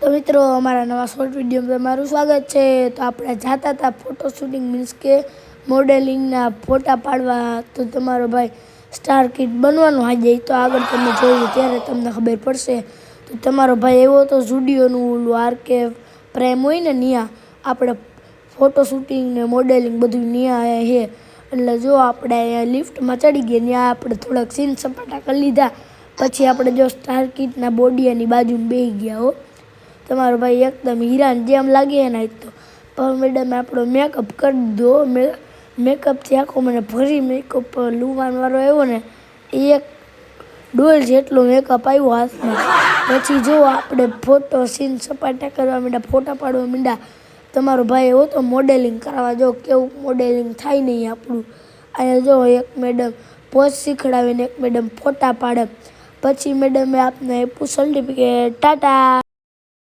તો મિત્રો અમારા નવા શોર્ટ વિડીયોમાં તમારું સ્વાગત છે। તો આપણે જાતા હતા ફોટો શૂટિંગ મીન્સ કે મોડેલિંગના ફોટા પાડવા। તો તમારો ભાઈ સ્ટાર કિડ બનવાનો આજે તો આગળ તમે જોયું ત્યારે તમને ખબર પડશે। તો તમારો ભાઈ એવો તો સ્ટુડિયોનું ઓલું આરકે પ્રેમ હોય ને ત્યાં આપણે ફોટો શૂટિંગ ને મોડેલિંગ બધું ત્યાં છે। એટલે જો આપણે અહીંયા લિફ્ટમાં ચડી ગયા, ત્યાં આપણે થોડાક સીન સપાટા કરી લીધા, પછી આપણે જો સ્ટાર કિડના બોડિયાની બાજુમાં બેસી ગયા હો। તમારો ભાઈ એકદમ હીરાની જેમ લાગે ને તો પણ મેડમ આપણો મેકઅપ કરી દો। મેકઅપથી આખો મને ફરી મેકઅપ લુવાનવાળો આવ્યો ને, એક ડોલ જેટલો મેકઅપ આવ્યો હાથમાં। પછી જો આપણે ફોટો સીન સપાટા કરવા માંડ્યા, ફોટા પાડવા માંડ્યા। તમારો ભાઈ એવો તો મોડેલિંગ કરાવવા જો કેવું મોડેલિંગ થાય નહીં આપણું। અહીંયા જો એક મેડમ પોઝ શીખડાવીને એક મેડમ ફોટા પાડે, પછી મેડમે આપને આપ્યું સર્ટિફિકેટ। ટાટા।